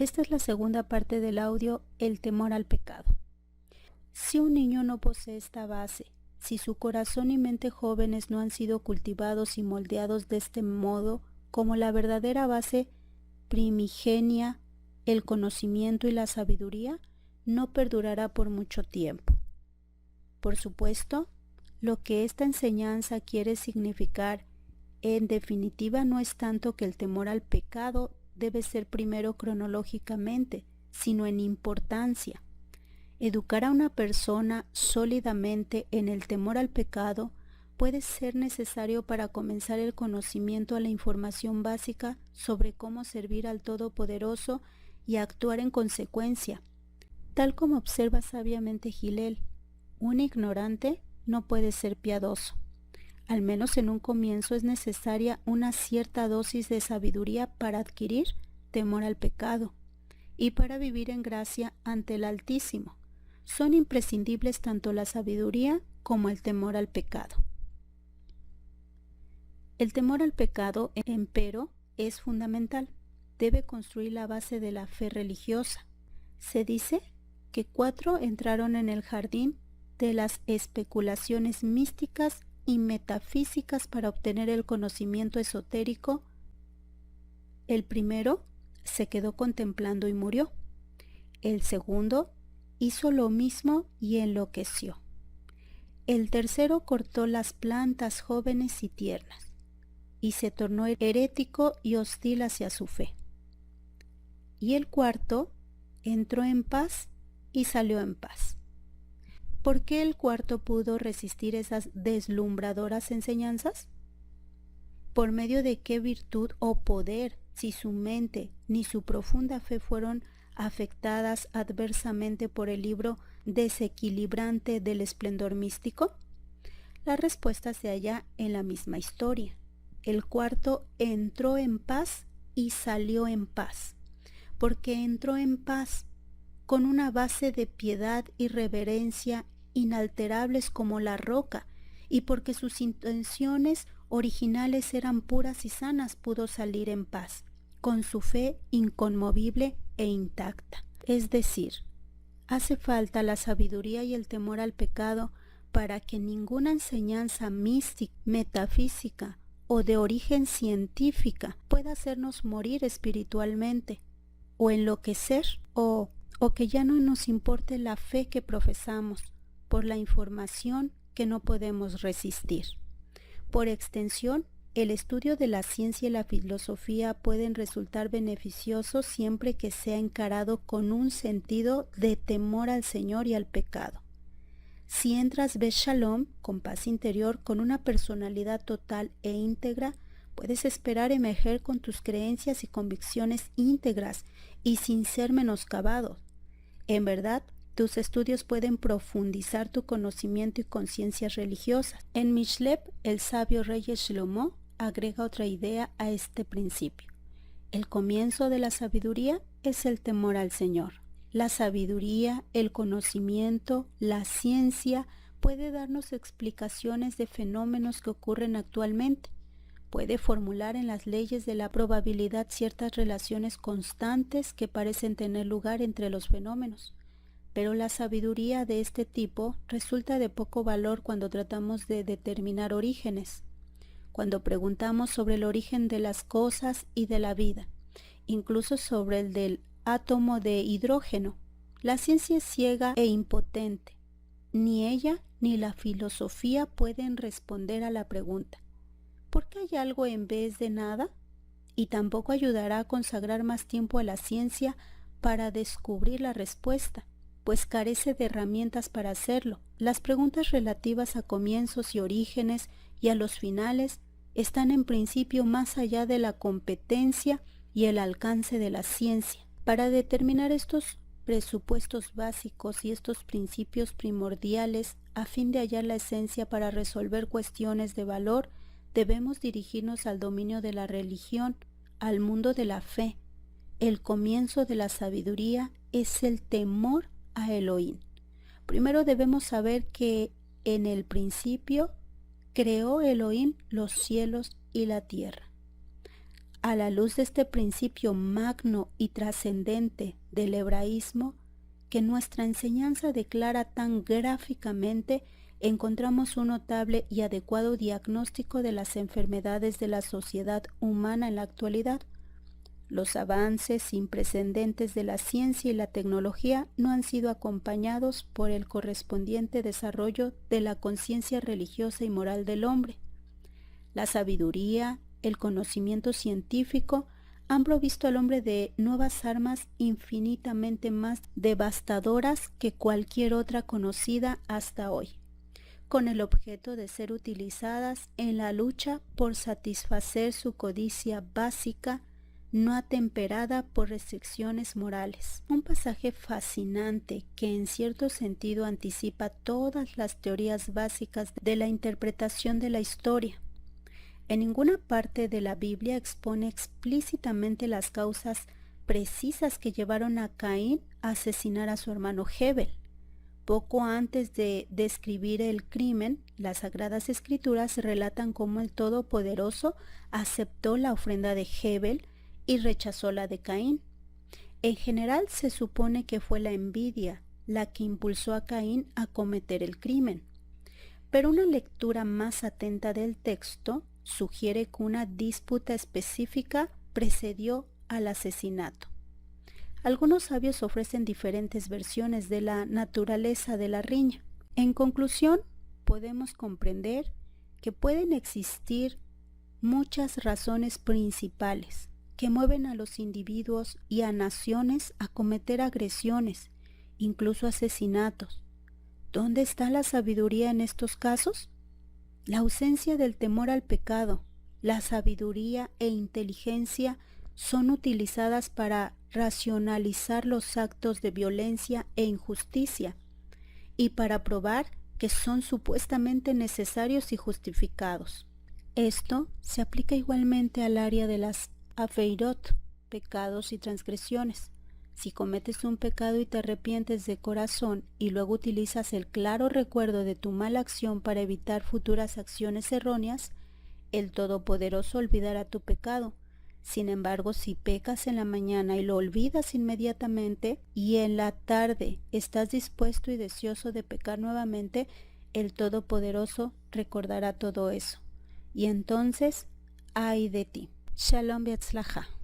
Esta es la segunda parte del audio, el temor al pecado. Si un niño no posee esta base, si su corazón y mente jóvenes no han sido cultivados y moldeados de este modo como la verdadera base primigenia, el conocimiento y la sabiduría, no perdurará por mucho tiempo. Por supuesto, lo que esta enseñanza quiere significar en definitiva no es tanto que el temor al pecado debe ser primero cronológicamente, sino en importancia. Educar a una persona sólidamente en el temor al pecado puede ser necesario para comenzar el conocimiento a la información básica sobre cómo servir al Todopoderoso y actuar en consecuencia. Tal como observa sabiamente Hillel, un ignorante no puede ser piadoso. Al menos en un comienzo es necesaria una cierta dosis de sabiduría para adquirir temor al pecado y para vivir en gracia ante el Altísimo. Son imprescindibles tanto la sabiduría como el temor al pecado. El temor al pecado, empero, es fundamental. Debe construir la base de la fe religiosa. Se dice que 4 entraron en el jardín de las especulaciones místicas y metafísicas para obtener el conocimiento esotérico. El primero se quedó contemplando y murió. El segundo hizo lo mismo y enloqueció. El tercero cortó las plantas jóvenes y tiernas, y se tornó herético y hostil hacia su fe. Y el cuarto entró en paz y salió en paz. ¿Por qué el cuarto pudo resistir esas deslumbradoras enseñanzas? ¿Por medio de qué virtud o poder, si su mente ni su profunda fe fueron afectadas adversamente por el libro desequilibrante del esplendor místico? La respuesta se halla en la misma historia. El cuarto entró en paz y salió en paz, porque entró en paz con una base de piedad y reverencia inalterables como la roca, y porque sus intenciones originales eran puras y sanas, pudo salir en paz, con su fe inconmovible e intacta. Es decir, hace falta la sabiduría y el temor al pecado para que ninguna enseñanza mística, metafísica o de origen científica pueda hacernos morir espiritualmente, o enloquecer, o que ya no nos importe la fe que profesamos por la información que no podemos resistir. Por extensión, el estudio de la ciencia y la filosofía pueden resultar beneficiosos siempre que sea encarado con un sentido de temor al Señor y al pecado. Si entras Shalom, con paz interior, con una personalidad total e íntegra, puedes esperar emerger con tus creencias y convicciones íntegras y sin ser menoscabados. En verdad, tus estudios pueden profundizar tu conocimiento y conciencias religiosas. En Mishlep, el sabio rey Shlomo agrega otra idea a este principio. El comienzo de la sabiduría es el temor al Señor. La sabiduría, el conocimiento, la ciencia puede darnos explicaciones de fenómenos que ocurren actualmente. Puede formular en las leyes de la probabilidad ciertas relaciones constantes que parecen tener lugar entre los fenómenos. Pero la sabiduría de este tipo resulta de poco valor cuando tratamos de determinar orígenes, cuando preguntamos sobre el origen de las cosas y de la vida, incluso sobre el del átomo de hidrógeno. La ciencia es ciega e impotente. Ni ella ni la filosofía pueden responder a la pregunta: ¿por qué hay algo en vez de nada? Y tampoco ayudará a consagrar más tiempo a la ciencia para descubrir la respuesta, pues carece de herramientas para hacerlo. Las preguntas relativas a comienzos y orígenes y a los finales están en principio más allá de la competencia y el alcance de la ciencia. Para determinar estos presupuestos básicos y estos principios primordiales, a fin de hallar la esencia para resolver cuestiones de valor, debemos dirigirnos al dominio de la religión, al mundo de la fe. El comienzo de la sabiduría es el temor a Elohim. Primero debemos saber que en el principio creó Elohim los cielos y la tierra. a la luz de este principio magno y trascendente del hebraísmo que nuestra enseñanza declara tan gráficamente, encontramos un notable y adecuado diagnóstico de las enfermedades de la sociedad humana en la actualidad. Los avances sin precedentes de la ciencia y la tecnología no han sido acompañados por el correspondiente desarrollo de la conciencia religiosa y moral del hombre. La sabiduría, el conocimiento científico han provisto al hombre de nuevas armas infinitamente más devastadoras que cualquier otra conocida hasta hoy, con el objeto de ser utilizadas en la lucha por satisfacer su codicia básica, no atemperada por restricciones morales. Un pasaje fascinante que en cierto sentido anticipa todas las teorías básicas de la interpretación de la historia. En ninguna parte de la Biblia expone explícitamente las causas precisas que llevaron a Caín a asesinar a su hermano Hebel. Poco antes de describir el crimen, las Sagradas Escrituras relatan cómo el Todopoderoso aceptó la ofrenda de Hebel y rechazó la de Caín. En general se supone que fue la envidia la que impulsó a Caín a cometer el crimen. Pero una lectura más atenta del texto sugiere que una disputa específica precedió al asesinato. Algunos sabios ofrecen diferentes versiones de la naturaleza de la riña. En conclusión, podemos comprender que pueden existir muchas razones principales que mueven a los individuos y a naciones a cometer agresiones, incluso asesinatos. ¿Dónde está la sabiduría en estos casos? La ausencia del temor al pecado, la sabiduría e inteligencia son utilizadas para racionalizar los actos de violencia e injusticia y para probar que son supuestamente necesarios y justificados. Esto se aplica igualmente al área de las Aveirot, pecados y transgresiones. Si cometes un pecado y te arrepientes de corazón y luego utilizas el claro recuerdo de tu mala acción para evitar futuras acciones erróneas, el Todopoderoso olvidará tu pecado. Sin embargo, si pecas en la mañana y lo olvidas inmediatamente y en la tarde estás dispuesto y deseoso de pecar nuevamente, el Todopoderoso recordará todo eso. Y entonces, ay de ti. Shalom Beatzlaja.